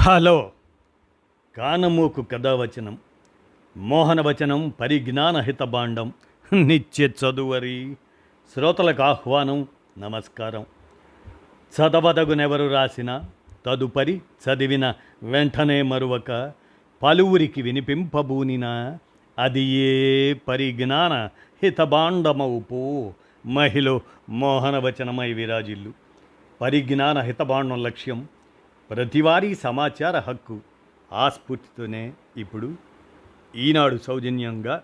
Hello. కానమోకు కథావచనం మోహనవచనం పరిజ్ఞాన హితభాండం నిత్య చదువరి శ్రోతలకు ఆహ్వానం. నమస్కారం. చదవదగునెవరు రాసిన తదుపరి చదివిన వెంటనే మరువక పలువురికి వినిపింపబూనిన అది ఏ పరిజ్ఞాన హితభాండమవుపో మహిళ మోహనవచనమై విరాజిల్లు. పరిజ్ఞాన హితభాండం లక్ష్యం ప్రతివారీ సమాచార హక్కు. ఆ స్ఫూర్తితోనే ఇప్పుడు ఈనాడు సౌజన్యంగా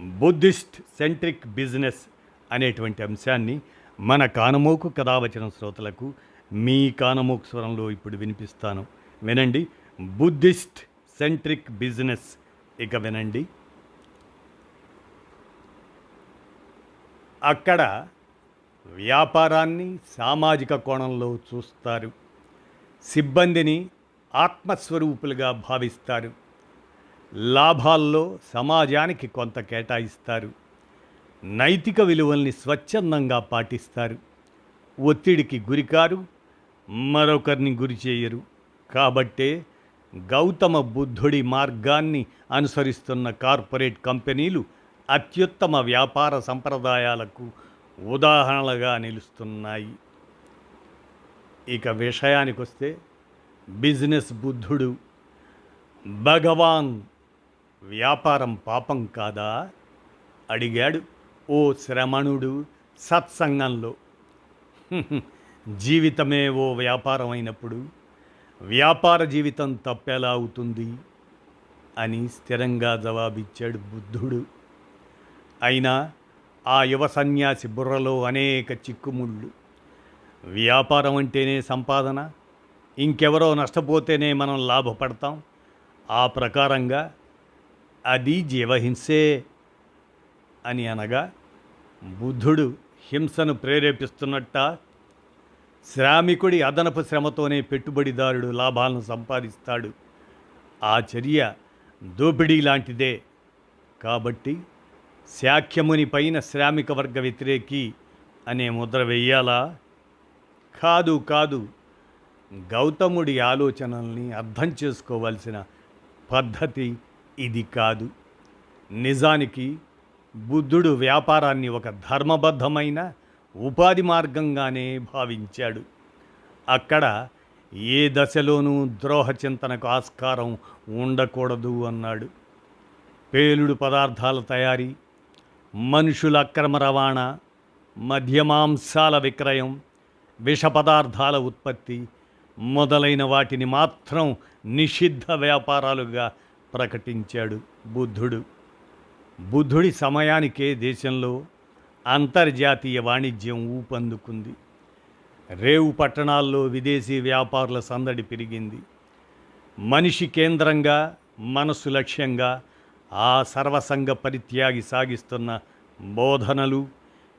బుద్ధిస్ట్ సెంట్రిక్ బిజినెస్ అనేటువంటి అంశాన్ని మన కానమోకు కథావచన శ్రోతలకు మీ కానమోకు స్వరంలో ఇప్పుడు వినిపిస్తాను. వినండి. Buddhist centric business. ఇక వినండి. అక్కడ వ్యాపారాన్ని సామాజిక కోణంలో చూస్తారు. సిబ్బందిని ఆత్మస్వరూపులుగా భావిస్తారు. లాభాల్లో సమాజానికి కొంత కేటాయిస్తారు. నైతిక విలువల్ని స్వచ్ఛందంగా పాటిస్తారు. ఒత్తిడికి గురికారు, మరొకరిని గురి చేయరు. కాబట్టే గౌతమ బుద్ధుడి మార్గాన్ని అనుసరిస్తున్న కార్పొరేట్ కంపెనీలు అత్యుత్తమ వ్యాపార సంప్రదాయాలకు ఉదాహరణలుగా నిలుస్తున్నాయి. ఇక విషయానికి వస్తే బిజినెస్ బుద్ధుడు భగవాన్, వ్యాపారం పాపం కాదా అడిగాడు ఓ శ్రమణుడు సత్సంగంలో. జీవితమే ఓ వ్యాపారం అయినప్పుడు వ్యాపార జీవితం తప్పెలా అవుతుంది అని స్థిరంగా జవాబిచ్చాడు బుద్ధుడు. అయినా ఆ యువ సన్యాసి బుర్రలో అనేక చిక్కుముళ్ళు. వ్యాపారం అంటేనే సంపాదన, ఇంకెవరో నష్టపోతేనే మనం లాభపడతాం. ఆ ప్రకారంగా అది జీవహింసే అని అనగా బుద్ధుడు హింసను ప్రేరేపిస్తున్నట్ట. శ్రామికుడి అదనపు శ్రమతోనే పెట్టుబడిదారుడు లాభాలను సంపాదిస్తాడు. ఆ చర్య దోపిడీ లాంటిదే. కాబట్టి శాఖ్యముని పైన శ్రామిక వర్గ వ్యతిరేకి అనే ముద్ర వెయ్యాలా? కాదు కాదు. గౌతముడి ఆలోచనల్ని అర్థం చేసుకోవాల్సిన పద్ధతి ఇది కాదు. నిజానికి బుద్ధుడు వ్యాపారాన్ని ఒక ధర్మబద్ధమైన ఉపాధి మార్గంగానే భావించాడు. అక్కడ ఏ దశలోనూ ద్రోహ చింతనకు ఆస్కారం ఉండకూడదు అన్నాడు. పేలుడు పదార్థాల తయారీ, మనుషుల అక్రమ రవాణా, మద్యమాంసాల విక్రయం, విష పదార్థాల ఉత్పత్తి మొదలైన వాటిని మాత్రం నిషిద్ధ వ్యాపారాలుగా ప్రకటించాడు బుద్ధుడు. బుద్ధుడి సమయానికే దేశంలో అంతర్జాతీయ వాణిజ్యం ఊపందుకుంది. రేవు పట్టణాల్లో విదేశీ వ్యాపారుల సందడి పెరిగింది. మనిషి కేంద్రంగా, మనసు లక్ష్యంగా ఆ సర్వసంగ పరిత్యాగి సాగిస్తున్న బోధనలు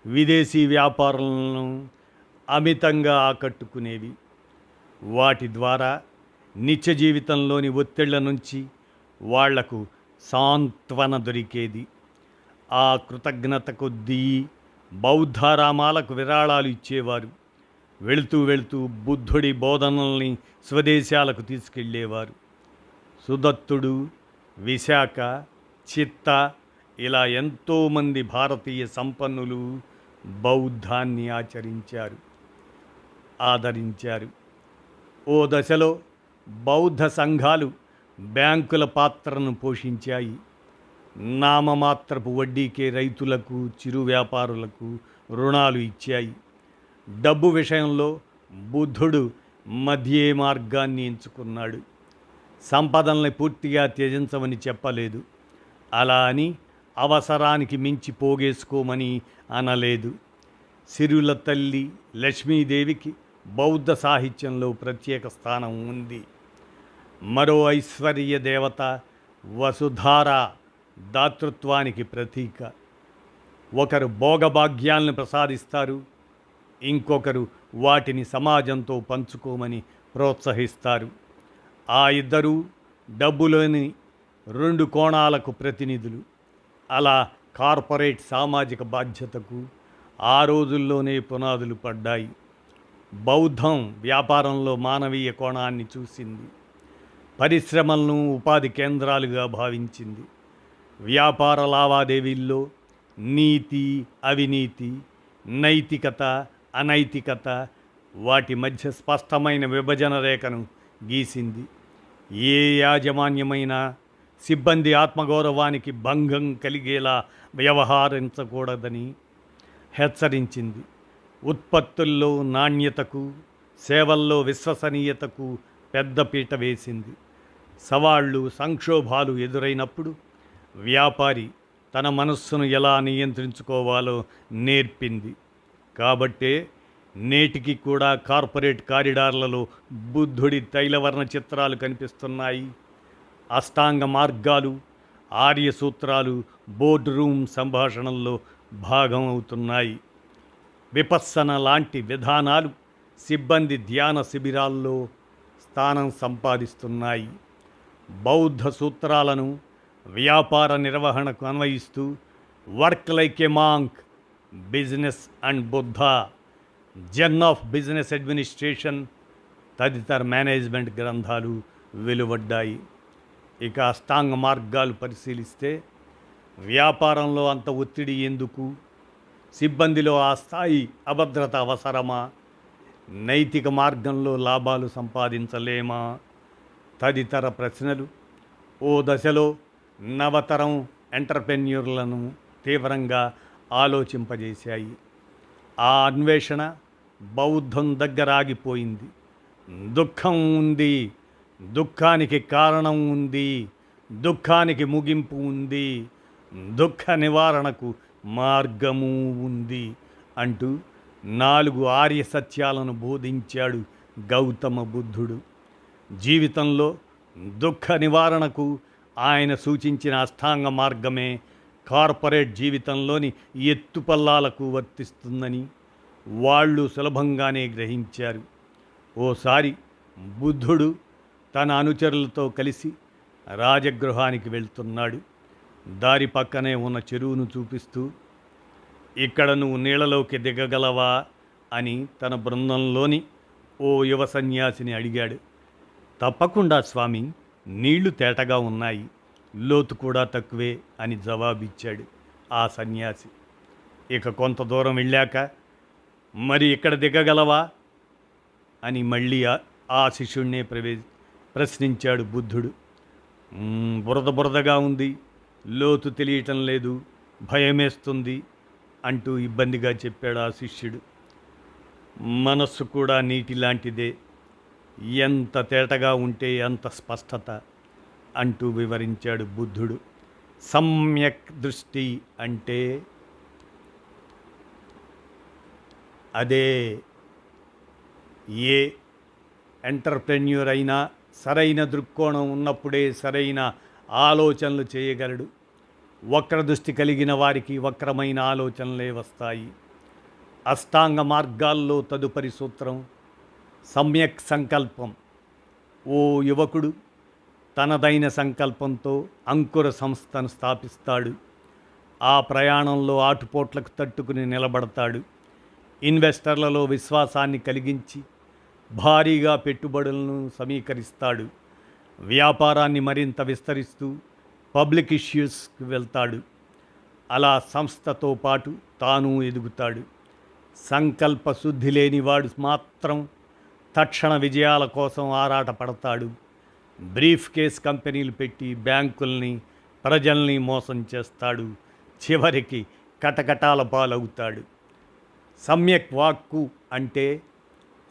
విదేశీ వ్యాపారులను అమితంగా ఆకట్టుకునేవి. వాటి ద్వారా నిత్య జీవితంలోని ఒత్తిళ్ల నుంచి వాళ్లకు సాంత్వన దొరికేది. ఆ కృతజ్ఞత కొద్దీ బౌద్ధారామాలకు విరాళాలు ఇచ్చేవారు. వెళుతూ వెళుతూ బుద్ధుడి బోధనల్ని స్వదేశాలకు తీసుకెళ్ళేవారు. సుదత్తుడు, విశాఖ, చిత్త ఇలా ఎంతోమంది భారతీయ సంపన్నులు బౌద్ధాన్ని ఆదరించారు. ఓ దశలో బౌద్ధ సంఘాలు బ్యాంకుల పాత్రను పోషించాయి. నామమాత్రపు వడ్డీకే రైతులకు, చిరు వ్యాపారులకు రుణాలు ఇచ్చాయి. డబ్బు విషయంలో బుద్ధుడు మధ్యే మార్గాన్ని ఎంచుకున్నాడు. సంపదల్ని పూర్తిగా త్యజించమని చెప్పలేదు. అలా అని అవసరానికి మించి పోగేసుకోమని అనలేదు. సిరుల తల్లి లక్ష్మీదేవికి బౌద్ధ సాహిత్యంలో ప్రత్యేక స్థానం ఉంది. మరో ఐశ్వర్య దేవత వసుధార దాతృత్వానికి ప్రతీక. ఒకరు భోగభాగ్యాలను ప్రసాదిస్తారు, ఇంకొకరు వాటిని సమాజంతో పంచుకోమని ప్రోత్సహిస్తారు. ఆ ఇద్దరూ డబ్బులోని రెండు కోణాలకు ప్రతినిధులు. అలా కార్పొరేట్ సామాజిక బాధ్యతకు ఆ రోజుల్లోనే పునాదులు పడ్డాయి. బౌద్ధం వ్యాపారంలో మానవీయ కోణాన్ని చూసింది. పరిశ్రమలను ఉపాధి కేంద్రాలుగా భావించింది. వ్యాపార లావాదేవీల్లో నీతి, అవినీతి, నైతికత, అనైతికత వాటి మధ్య స్పష్టమైన విభజన రేఖను గీసింది. ఏ యాజమాన్యమైనా సిబ్బంది ఆత్మగౌరవానికి భంగం కలిగేలా వ్యవహరించకూడదని హెచ్చరించింది. ఉత్పత్తుల్లో నాణ్యతకు, సేవల్లో విశ్వసనీయతకు పెద్దపీట వేసింది. సవాళ్లు, సంక్షోభాలు ఎదురైనప్పుడు వ్యాపారి తన మనస్సును ఎలా నియంత్రించుకోవాలో నేర్పింది. కాబట్టే నేటికి కూడా కార్పొరేట్ కారిడార్లలో బుద్ధుడి తైలవర్ణ చిత్రాలు కనిపిస్తున్నాయి. అష్టాంగ మార్గాలు, ఆర్య సూత్రాలు బోర్డు రూమ్ సంభాషణల్లో భాగం అవుతున్నాయి. విపස්සన లాంటి విధానాలు సిబ్బంది ధ్యాన శిబిరాల్లో స్థానం సంపాదిస్తున్నాయి. బౌద్ధ సూత్రాలను వ్యాపార నిర్వహణకు అన్వయిస్తూ work like a monk, business and Buddha, journal of business administration తదితర మేనేజ్మెంట్ గ్రంథాలు వెలువడ్డాయి. ఇక అష్టాంగ మార్గాలు పరిశీలిస్తే వ్యాపారంలో అంత ఒత్తిడి ఎందుకు, సిబ్బందిలో ఆ స్థాయి అభద్రత అవసరమా, నైతిక మార్గంలో లాభాలు సంపాదించలేమా తదితర ప్రశ్నలు ఓ దశలో నవతరం ఎంటర్ప్రెన్యూర్లను తీవ్రంగా ఆలోచింపజేశాయి. ఆ అన్వేషణ బౌద్ధం దగ్గర ఆగిపోయింది. దుఃఖం ఉంది, దుఃఖానికి కారణం ఉంది, దుఃఖానికి ముగింపు ఉంది, దుఃఖ నివారణకు మార్గము ఉంది అంటూ 4 ఆర్య సత్యాలను బోధించాడు గౌతమ బుద్ధుడు. జీవితంలో దుఃఖ నివారణకు ఆయన సూచించిన అష్టాంగ మార్గమే కార్పొరేట్ జీవితంలోని ఎత్తుపల్లాలకు వర్తిస్తుందని వాళ్ళు సులభంగానే గ్రహించారు. ఓసారి బుద్ధుడు తన అనుచరులతో కలిసి రాజగృహానికి వెళ్తున్నాడు. దారి పక్కనే ఉన్న చెరువును చూపిస్తూ, ఇక్కడ నువ్వు నీళ్ళలోకి దిగగలవా అని తన బృందంలోని ఓ యువ సన్యాసిని అడిగాడు. తప్పకుండా స్వామి, నీళ్లు తేటగా ఉన్నాయి, లోతు కూడా తక్కువే అని జవాబిచ్చాడు ఆ సన్యాసి. ఇక కొంత దూరం వెళ్ళాక, మరి ఇక్కడ దిగగలవా అని మళ్ళీ ఆ శిష్యుణ్ణే ప్రశ్నించాడు బుద్ధుడు. బురదగా ఉంది, లోతు తెలియటం లేదు, భయమేస్తుంది అంటూ ఇబ్బందిగా చెప్పాడు ఆ శిష్యుడు. మనస్సు కూడా నీటి లాంటిదే, ఎంత తేటగా ఉంటే అంత స్పష్టత అంటూ వివరించాడు బుద్ధుడు. సమ్యక్ దృష్టి అంటే అదే. ఏ ఎంటర్ప్రెన్యూర్ అయినా సరైన దృక్కోణం ఉన్నప్పుడే సరైన ఆలోచనలు చేయగలడు. వక్ర దృష్టి కలిగిన వారికి వక్రమైన ఆలోచనలే వస్తాయి. అష్టాంగ మార్గాల్లో తదుపరి సూత్రం సమ్యక్ సంకల్పం. ఓ యువకుడు తనదైన సంకల్పంతో అంకుర సంస్థను స్థాపిస్తాడు. ఆ ప్రయాణంలో ఆటుపోట్లకు తట్టుకుని నిలబడతాడు. ఇన్వెస్టర్లలో విశ్వాసాన్ని కలిగించి భారీగా పెట్టుబడులను సమీకరిస్తాడు. వ్యాపారాన్ని మరింత విస్తరిస్తూ పబ్లిక్ ఇష్యూస్కి వెళ్తాడు. అలా సంస్థతో పాటు తాను ఎదుగుతాడు. సంకల్ప శుద్ధి లేనివాడు మాత్రం తక్షణ విజయాల కోసం ఆరాటపడతాడు. బ్రీఫ్ కేస్ కంపెనీలు పెట్టి బ్యాంకుల్ని, ప్రజల్ని మోసం చేస్తాడు. చివరికి కటకటాల పాలవుతాడు. సమ్యక్ వాక్కు అంటే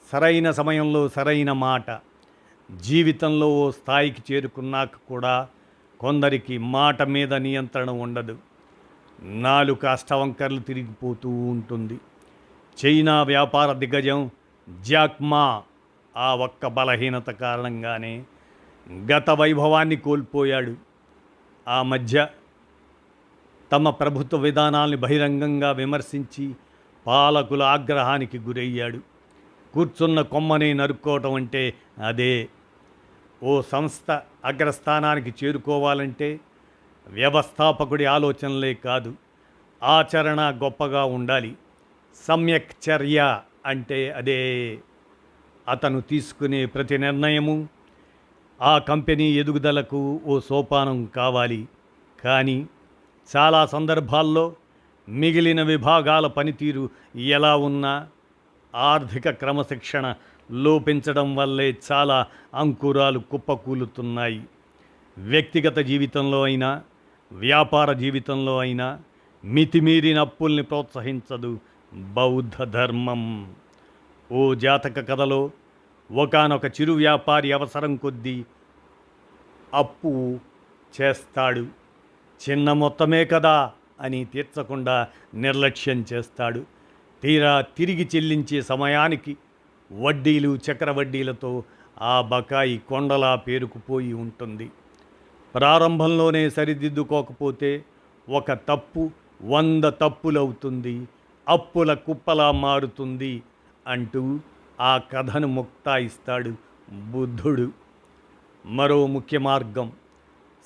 సరైన సమయంలో సరైన మాట. జీవితంలో ఓ స్థాయికి చేరుకున్నాక కూడా కొందరికి మాట మీద నియంత్రణ ఉండదు. నాలుక అష్టవంకర్లు తిరిగిపోతూ ఉంటుంది. చైనా వ్యాపార దిగ్గజం జాక్ మా ఆ ఒక్క బలహీనత కారణంగానే గత వైభవాన్ని కోల్పోయాడు. ఆ మధ్య తమ ప్రభుత్వ విధానాల్ని బహిరంగంగా విమర్శించి పాలకుల ఆగ్రహానికి గురయ్యాడు. కూర్చున్న కొమ్మని నరుక్కోవటం అంటే అదే. ఓ సంస్థ అగ్రస్థానానికి చేరుకోవాలంటే వ్యవస్థాపకుడి ఆలోచనలే కాదు, ఆచరణ గొప్పగా ఉండాలి. సమ్యక్ చర్య అంటే అదే. అతను తీసుకునే ప్రతి నిర్ణయము ఆ కంపెనీ ఎదుగుదలకు ఓ సోపానం కావాలి. కానీ చాలా సందర్భాల్లో మిగిలిన విభాగాల పనితీరు ఎలా ఉన్నా ఆర్థిక క్రమశిక్షణ లోపించడం వల్లే చాలా అంకురాలు కుప్పకూలుతున్నాయి. వ్యక్తిగత జీవితంలో అయినా వ్యాపార జీవితంలో అయినా మితిమీరిన అప్పుల్ని ప్రోత్సహించదు బౌద్ధ ధర్మం. ఓ జాతక కథలో ఒకానొక చిరు వ్యాపారి అవసరం కొద్దీ అప్పు చేస్తాడు. చిన్న మొత్తమే కదా అని తీర్చకుండా నిర్లక్ష్యం చేస్తాడు. తీరా తిరిగి చెల్లించే సమయానికి వడ్డీలు చక్రవడ్డీలతో ఆ బకాయి కొండలా పేరుకుపోయి ఉంటుంది. ప్రారంభంలోనే సరిదిద్దుకోకపోతే ఒక తప్పు 100 తప్పులవుతుంది, అప్పుల కుప్పలా మారుతుంది అంటూ ఆ కథను ముక్తాయిస్తాడు బుద్ధుడు. మరో ముఖ్య మార్గం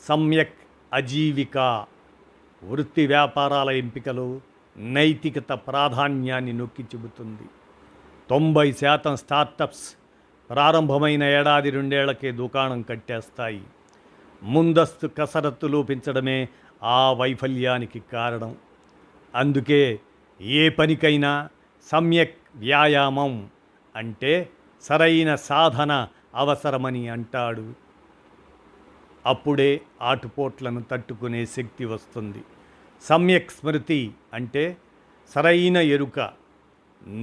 సమ్యక్ అజీవిక. వృత్తి వ్యాపారాల ఎంపికలో నైతికత ప్రాధాన్యాన్ని నొక్కి చెబుతుంది. 90% స్టార్టప్స్ ప్రారంభమైన ఏడాది 2 ఏళ్లకే దుకాణం కట్టేస్తాయి. ముందస్తు కసరత్తు లోపించడమే ఆ వైఫల్యానికి కారణం. అందుకే ఏ పనికైనా సమ్యక్ వ్యాయామం అంటే సరైన సాధన అవసరమని అంటాడు. అప్పుడే ఆటుపోట్లను తట్టుకునే శక్తి వస్తుంది. సమ్యక్ స్మృతి అంటే సరైన ఎరుక.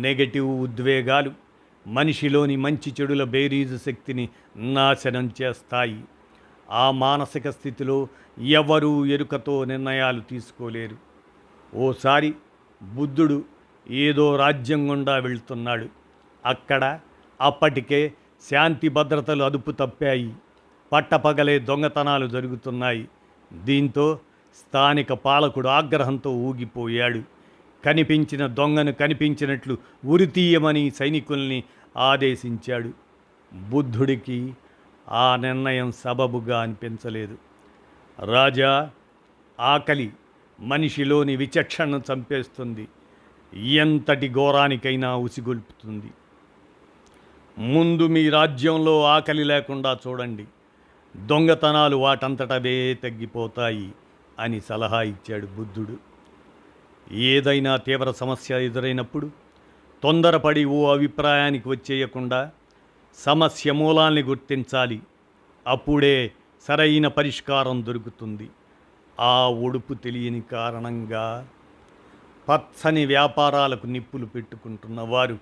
నెగటివ్ ఉద్వేగాలు మనిషిలోని మంచి చెడుల బేరీజు శక్తిని నాశనం చేస్తాయి. ఆ మానసిక స్థితిలో ఎవరూ ఎరుకతో నిర్ణయాలు తీసుకోలేరు. ఓసారి బుద్ధుడు ఏదో రాజ్యం గుండా వెళ్తున్నాడు. అక్కడ అప్పటికే శాంతి భద్రతలు అదుపు తప్పాయి. పట్టపగలే దొంగతనాలు జరుగుతున్నాయి. దీంతో స్థానిక పాలకుడు ఆగ్రహంతో ఊగిపోయాడు. కనిపించిన దొంగను కనిపించినట్లు ఉరితీయమని సైనికుల్ని ఆదేశించాడు. బుద్ధుడికి ఆ నిర్ణయం సబబుగా అనిపించలేదు. రాజా, ఆకలి మనిషిలోని విచక్షణను చంపేస్తుంది, ఎంతటి ఘోరానికైనా ఉసిగొల్పుతుంది. ముందు మీ రాజ్యంలో ఆకలి లేకుండా చూడండి, దొంగతనాలు వాటంతటవే తగ్గిపోతాయి అని సలహా ఇచ్చాడు బుద్ధుడు. ఏదైనా తీవ్ర సమస్య ఎదురైనప్పుడు తొందరపడి ఓ అభిప్రాయానికి వచ్చేయకుండా సమస్య మూలాల్ని గుర్తించాలి. అప్పుడే సరైన పరిష్కారం దొరుకుతుంది. ఆ ఒడుపు తెలియని కారణంగా పచ్చని వ్యాపారాలకు నిప్పులు పెట్టుకుంటున్న వారు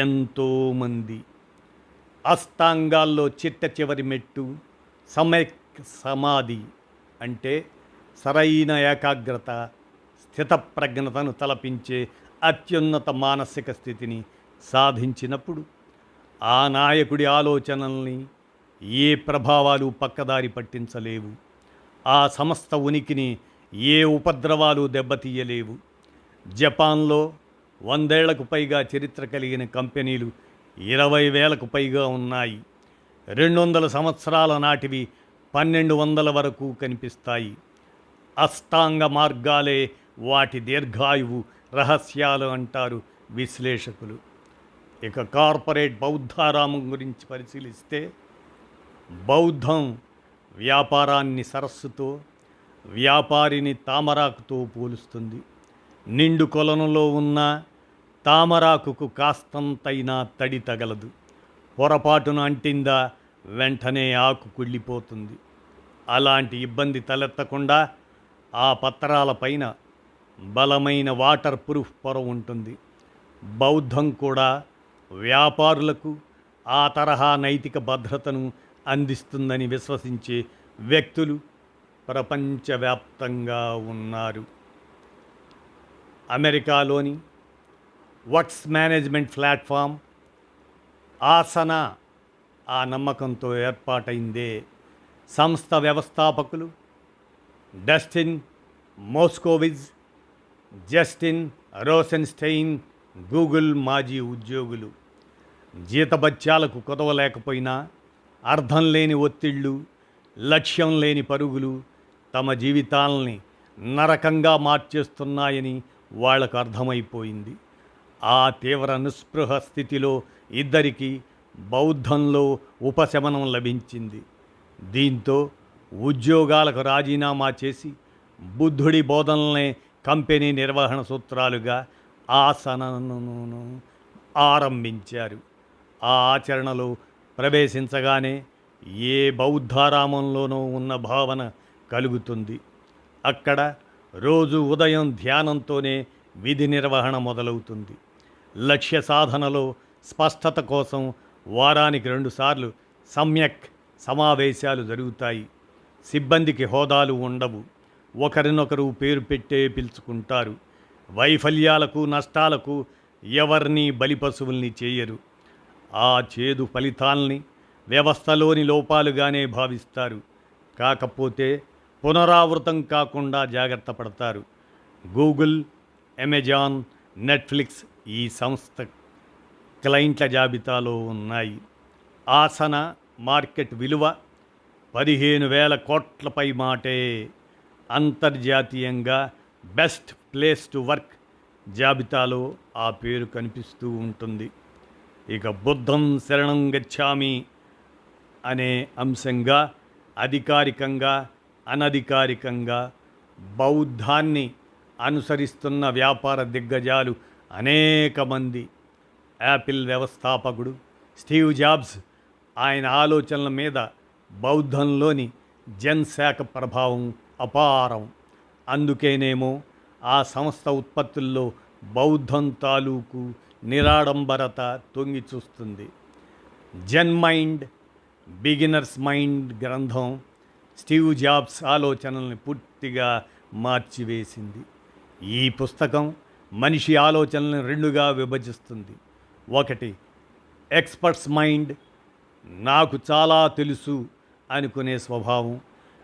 ఎంతోమంది. అష్టాంగాల్లో చిట్ట చివరి మెట్టు సమ్యక్ సమాధి అంటే సరైన ఏకాగ్రత, స్థితప్రజ్ఞతను తలపించే అత్యున్నత మానసిక స్థితిని సాధించినప్పుడు ఆ నాయకుడి ఆలోచనల్ని ఏ ప్రభావాలు పక్కదారి పట్టించలేవు. ఆ సమస్త ఉనికిని ఏ ఉపద్రవాలు దెబ్బతీయలేవు. జపాన్లో 100 ఏళ్లకు పైగా చరిత్ర కలిగిన కంపెనీలు 20,000కు పైగా ఉన్నాయి. 200 సంవత్సరాల నాటివి 1200 వరకు కనిపిస్తాయి. అష్టాంగ మార్గాలే వాటి దీర్ఘాయువు రహస్యాలు అంటారు విశ్లేషకులు. ఇక కార్పొరేట్ బౌద్ధారామం గురించి పరిశీలిస్తే బౌద్ధం వ్యాపారాన్ని సరస్సుతో, వ్యాపారిని తామరాకుతో పోలుస్తుంది. నిండు కొలనులో ఉన్న తామరాకుకు కాస్తంతైనా తడి తగలదు. పొరపాటున అంటిందా వెంటనే ఆకు కుళ్ళిపోతుంది. అలాంటి ఇబ్బంది తలెత్తకుండా ఆ పత్రాల పైన బలమైన వాటర్ ప్రూఫ్ పొర ఉంటుంది. బౌద్ధం కూడా వ్యాపారులకు ఆ తరహా నైతిక భద్రతను అందిస్తుందని విశ్వసించే వ్యక్తులు ప్రపంచవ్యాప్తంగా ఉన్నారు. అమెరికాలోని వర్క్స్ మేనేజ్మెంట్ ప్లాట్ఫామ్ ఆసన ఆ నమ్మకంతో ఏర్పాటైందే. సంస్థ వ్యవస్థాపకులు డస్టిన్ మోస్కోవిజ్, జస్టిన్ రోసెన్స్టైన్ గూగుల్ మాజీ ఉద్యోగులు. జీతభత్యాలకు కొదవలేకపోయినా అర్థం లేని ఒత్తిళ్ళు, లక్ష్యం లేని పరుగులు తమ జీవితాలని నరకంగా మార్చేస్తున్నాయని వాళ్లకు అర్థమైపోయింది. ఆ తీవ్ర నిస్పృహ స్థితిలో ఇద్దరికీ బౌద్ధంలో ఉపశమనం లభించింది. దీంతో ఉద్యోగాలకు రాజీనామా చేసి బుద్ధుడి బోధనలనే కంపెనీ నిర్వహణ సూత్రాలుగా ఆసనను ఆరంభించారు. ఆ ఆచరణలో ప్రవేశించగానే ఏ బౌద్ధారామంలోనూ ఉన్న భావన కలుగుతుంది. అక్కడ రోజు ఉదయం ధ్యానంతోనే విధి నిర్వహణ మొదలవుతుంది. లక్ష్య సాధనలో స్పష్టత కోసం వారానికి 2 సార్లు సమ్యక్ సమావేశాలు జరుగుతాయి. సిబ్బందికి హోదాలు ఉండవు. ఒకరినొకరు పేరు పెట్టే పిలుచుకుంటారు. వైఫల్యాలకు నష్టాలకు ఎవరిని బలిపశువుల్ని చేయరు. ఆ చేదు ఫలితాల్ని వ్యవస్థలోని లోపాలుగానే భావిస్తారు. కాకపోతే పునరావృతం కాకుండా జాగ్రత్త పడతారు. గూగుల్, అమెజాన్, నెట్ఫ్లిక్స్ ఈ సంస్థ క్లయింట్ల జాబితాలో ఉన్నాయి. ఆసన మార్కెట్ విలువ 15,000 కోట్లపై మాటే. అంతర్జాతీయంగా బెస్ట్ ప్లేస్ టు వర్క్ జాబితాలో ఆ పేరు కనిపిస్తూ ఉంటుంది. ఇక బుద్ధం శరణం గచ్ఛామి అనే అంశంగా అధికారికంగా అనధికారికంగా బౌద్ధాన్ని అనుసరిస్తున్న వ్యాపార దిగ్గజాలు అనేక మంది. యాపిల్ వ్యవస్థాపకుడు స్టీవ్ జాబ్స్ ఆయన ఆలోచనల మీద బౌద్ధంలోని జెన్ శాఖ ప్రభావం అపారం. అందుకేనేమో ఆ సంస్థ ఉత్పత్తుల్లో బౌద్ధం తాలూకు నిరాడంబరత తొంగి చూస్తుంది. జెన్ మైండ్, బిగినర్స్ మైండ్ గ్రంథం స్టీవ్ జాబ్స్ ఆలోచనల్ని పూర్తిగా మార్చివేసింది. ఈ పుస్తకం మనిషి ఆలోచనలను 2గా విభజిస్తుంది. ఒకటి ఎక్స్పర్ట్స్ మైండ్, నాకు చాలా తెలుసు అనుకునే స్వభావం.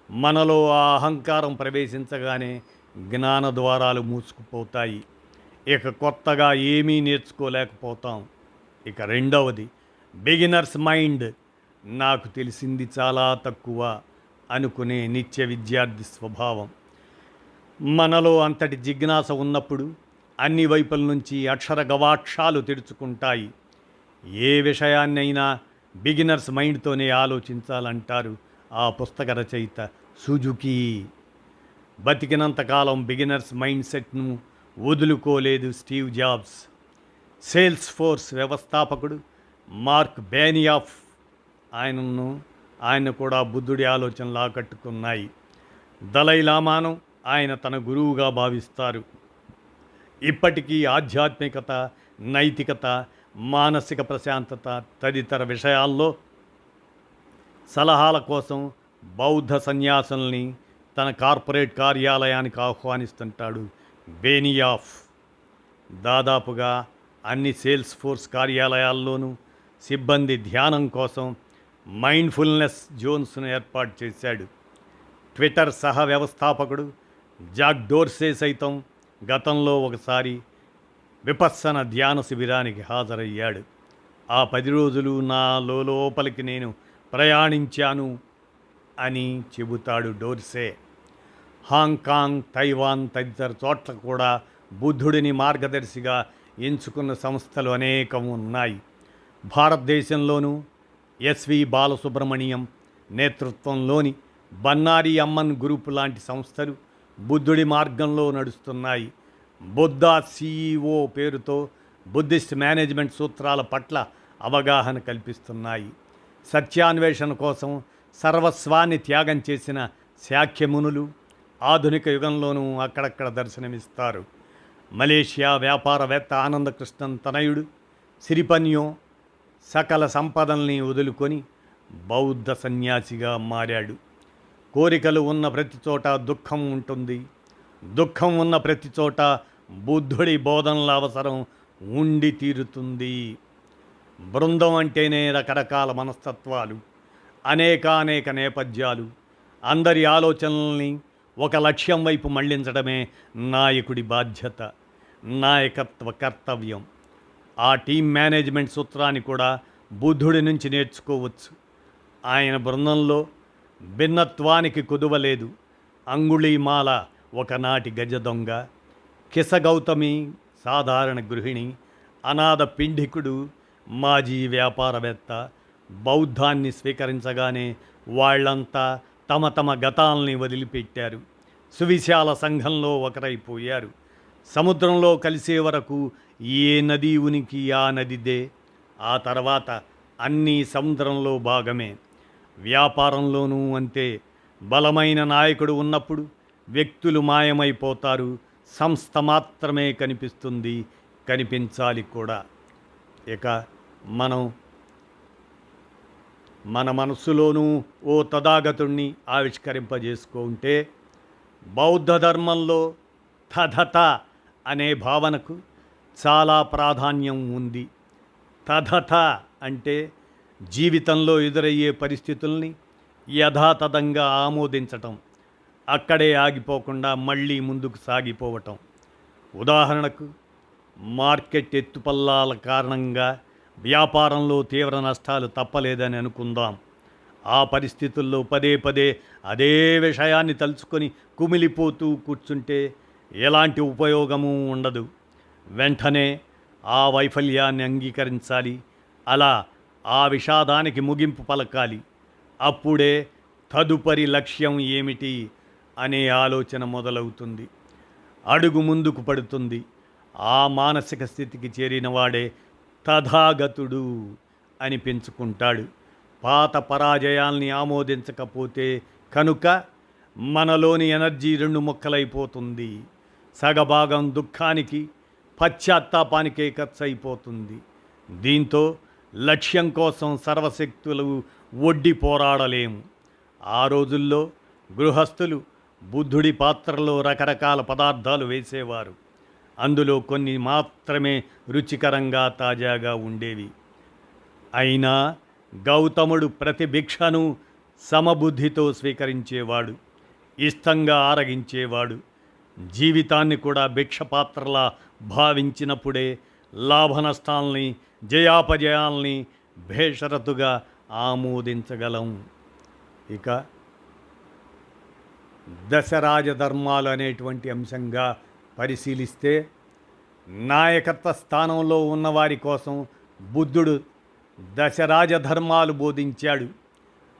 మనలో ఆ అహంకారం ప్రవేశించగానే జ్ఞాన ద్వారాలు మూసుకుపోతాయి. ఇక కొత్తగా ఏమీ నేర్చుకోలేకపోతాం. ఇక రెండవది బిగినర్స్ మైండ్, నాకు తెలిసింది చాలా తక్కువ అనుకునే నిత్య విద్యార్థి స్వభావం. మనలో అంతటి జిజ్ఞాస ఉన్నప్పుడు అన్ని వైపుల నుంచి అక్షర గవాక్షాలు తెరుచుకుంటాయి. ఏ విషయాన్నైనా బిగినర్స్ మైండ్తోనే ఆలోచించాలంటారు ఆ పుస్తక రచయిత సుజుకి. బతికినంతకాలం బిగినర్స్ మైండ్ సెట్ను వదులుకోలేదు స్టీవ్ జాబ్స్. సేల్స్ ఫోర్స్ వ్యవస్థాపకుడు మార్క్ బేనియాఫ్ ఆయన కూడా బుద్ధుడి ఆలోచనలు ఆకట్టుకున్నాయి. దలైలామాను ఆయన తన గురువుగా భావిస్తారు. ఇప్పటికీ ఆధ్యాత్మికత, నైతికత, మానసిక ప్రశాంతత తదితర విషయాల్లో సలహాల కోసం బౌద్ధ సన్యాసుల్ని తన కార్పొరేట్ కార్యాలయానికి ఆహ్వానిస్తుంటాడు బేనియాఫ్. దాదాపుగా అన్ని సేల్స్ ఫోర్స్ కార్యాలయాల్లోనూ సిబ్బంది ధ్యానం కోసం మైండ్ఫుల్నెస్ జోన్స్ను ఏర్పాటు చేశాడు. ట్విట్టర్ సహ వ్యవస్థాపకుడు జాక్ డోర్సే సైతం గతంలో ఒకసారి విపස්සన ధ్యాన శిబిరానికి హాజరయ్యాడు. ఆ 10 రోజులు నా లోపలికి నేను ప్రయాణించాను అని చెబుతాడు డోర్సే. హాంకాంగ్, తైవాన్ తదితర చోట్ల కూడా బుద్ధుడిని మార్గదర్శిగా ఎంచుకున్న సంస్థలు అనేకం ఉన్నాయి. భారతదేశంలోనూ ఎస్వి బాలసుబ్రమణియం నేతృత్వంలోని బన్నారి అమ్మన్ గ్రూప్ లాంటి సంస్థలు బుద్ధుడి మార్గంలో నడుస్తున్నాయి. బుద్ధ సిఇఓ పేరుతో బుద్ధిస్ట్ మేనేజ్మెంట్ సూత్రాల పట్ల అవగాహన కల్పిస్తున్నాయి. సత్యాన్వేషణ కోసం సర్వస్వాన్ని త్యాగం చేసిన శాక్యమునులు ఆధునిక యుగంలోనూ అక్కడక్కడ దర్శనమిస్తారు. మలేషియా వ్యాపారవేత్త ఆనందకృష్ణన్ తనయుడు సిరిపన్యో సకల సంపదల్ని వదులుకొని బౌద్ధ సన్యాసిగా మారాడు. కోరికలు ఉన్న ప్రతి చోట దుఃఖం ఉంటుంది. దుఃఖం ఉన్న ప్రతి చోట బుద్ధుడి బోధనల అవసరం ఉండి తీరుతుంది. బృందం అంటేనే రకరకాల మనస్తత్వాలు, అనేక నేపథ్యాలు. అందరి ఆలోచనల్ని ఒక లక్ష్యం వైపు మళ్లించడమే నాయకుడి బాధ్యత, నాయకత్వ కర్తవ్యం. ఆ టీం మేనేజ్మెంట్ సూత్రాన్ని కూడా బుద్ధుడి నుంచి నేర్చుకోవచ్చు. ఆయన బృందంలో భిన్నత్వానికి కుదువలేదు. అంగుళీమాల ఒకనాటి గజ దొంగ, కిసగౌతమి సాధారణ గృహిణి, అనాథ పిండికుడు మాజీ వ్యాపారవేత్త, బౌద్ధాన్ని స్వీకరించగానే వాళ్ళంతా తమ తమ గతాల్ని వదిలిపెట్టారు. సువిశాల సంఘంలో ఒకరైపోయారు. సముద్రంలో కలిసే వరకు ఏ నది ఉనికి ఆ నదిదే. ఆ తర్వాత అన్నీ సముద్రంలో భాగమే. వ్యాపారంలోనూ అంతే. బలమైన నాయకుడు ఉన్నప్పుడు వ్యక్తులు మాయమైపోతారు. సంస్థ మాత్రమే కనిపిస్తుంది, కనిపించాలి కూడా. ఇక మనం మన మనస్సులోనూ ఓ తథాగతుణ్ణి ఆవిష్కరింపజేసుకుంటే బౌద్ధ ధర్మంలో తథత అనే భావనకు చాలా ప్రాధాన్యం ఉంది. తథత అంటే జీవితంలో ఎదురయ్యే పరిస్థితుల్ని యథాతథంగా ఆమోదించటం, అక్కడే ఆగిపోకుండా మళ్ళీ ముందుకు సాగిపోవటం. ఉదాహరణకు, మార్కెట్ ఎత్తుపల్లాల కారణంగా వ్యాపారంలో తీవ్ర నష్టాలు తప్పలేదని అనుకుందాం. ఆ పరిస్థితుల్లో పదే పదే అదే విషయాన్ని తలుచుకొని కుమిలిపోతూ కూర్చుంటే ఎలాంటి ఉపయోగము ఉండదు. వెంటనే ఆ వైఫల్యాన్ని అంగీకరించాలి. అలా ఆ విషాదానికి ముగింపు పలకాలి. అప్పుడే తదుపరి లక్ష్యం ఏమిటి అనే ఆలోచన మొదలవుతుంది. అడుగు ముందుకు పడుతుంది. ఆ మానసిక స్థితికి చేరిన వాడే తథాగతుడు అనిపించుకుంటాడు. పాత పరాజయాల్ని ఆమోదించకపోతే కనుక మనలోని ఎనర్జీ రెండు ముక్కలైపోతుంది. సగభాగం దుఃఖానికి, పశ్చాత్తాపానికే ఖర్చు అయిపోతుంది. దీంతో లక్ష్యం కోసం సర్వశక్తులు ఒడ్డి పోరాడలేము. ఆ రోజుల్లో గృహస్థులు బుద్ధుడి పాత్రలో రకరకాల పదార్థాలు వేసేవారు. అందులో కొన్ని మాత్రమే రుచికరంగా తాజాగా ఉండేవి. అయినా గౌతముడు ప్రతి భిక్షను సమబుద్ధితో స్వీకరించేవాడు, ఇష్టంగా ఆరగించేవాడు. జీవితాన్ని కూడా భిక్షపాత్రలా భావించినప్పుడే లాభనష్టాల్ని, జయాపజయాల్ని భేషరతుగా ఆమోదించగలం. ఇక దశరాజధర్మాలు అనేటువంటి అంశంగా పరిశీలిస్తే, నాయకత్వ స్థానంలో ఉన్నవారి కోసం బుద్ధుడు దశరాజధర్మాలు బోధించాడు.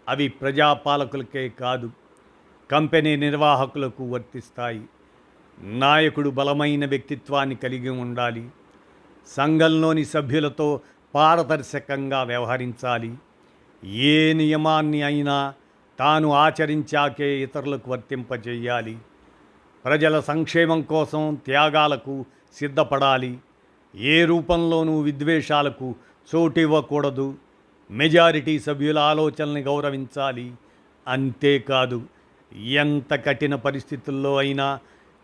అవి ప్రజాపాలకులకే కాదు, కంపెనీ నిర్వాహకులకు వర్తిస్తాయి. నాయకుడు బలమైన వ్యక్తిత్వాన్ని కలిగి ఉండాలి. సంఘంలోని సభ్యులతో పారదర్శకంగా వ్యవహరించాలి. ఏ నియమాన్ని అయినా తాను ఆచరించాకే ఇతరులకు వర్తింపజేయాలి. ప్రజల సంక్షేమం కోసం త్యాగాలకు సిద్ధపడాలి. ఏ రూపంలోనూ విద్వేషాలకు చోటివ్వకూడదు. మెజారిటీ సభ్యుల ఆలోచనల్ని గౌరవించాలి. అంతేకాదు, ఎంత కఠిన పరిస్థితుల్లో అయినా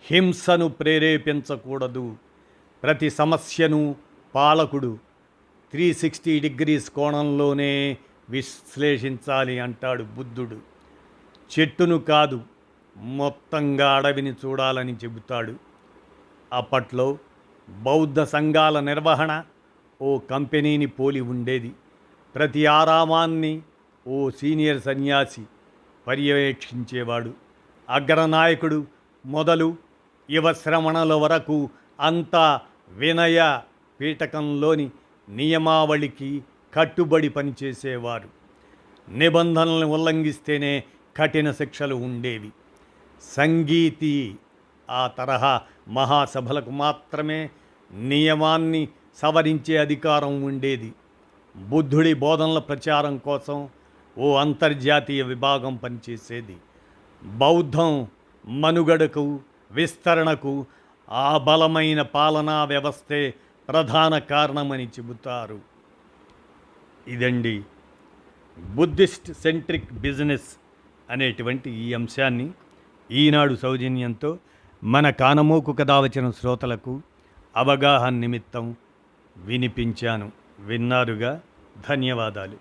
హింసను ప్రేరేపించకూడదు. ప్రతి సమస్యను పాలకుడు 360 డిగ్రీస్ కోణంలోనే విశ్లేషించాలి అంటాడు బుద్ధుడు. చెట్టును కాదు, మొత్తంగా అడవిని చూడాలని చెబుతాడు. అప్పట్లో బౌద్ధ సంఘాల నిర్వహణ ఓ కంపెనీని పోలి ఉండేది. ప్రతి ఆరామాన్ని ఓ సీనియర్ సన్యాసి పర్యవేక్షించేవాడు. అగ్రనాయకుడు మొదలు యువశ్రమణల వరకు అంతా వినయ పీఠకంలోని నియమావళికి కట్టుబడి పనిచేసేవారు. నిబంధనలను ఉల్లంఘిస్తేనే కఠిన శిక్షలు ఉండేవి. సంగీతి ఆ తరహా మహాసభలకు మాత్రమే నియమాన్ని సవరించే అధికారం ఉండేది. బుద్ధుడి బోధనల ప్రచారం కోసం ఓ అంతర్జాతీయ విభాగం పనిచేసేది. బౌద్ధం మనుగడకు, విస్తరణకు ఆ బలమైన పాలనా వ్యవస్థే ప్రధాన కారణమని చెబుతారు. ఇదండి బుద్ధిస్ట్ సెంట్రిక్ బిజినెస్ అనేటువంటి ఈ అంశాన్ని ఈనాడు సౌజన్యంతో మన కానమోకు కథ వచ్చిన శ్రోతలకు అవగాహన నిమిత్తం వినిపించాను. విన్నారుగా, ధన్యవాదాలు.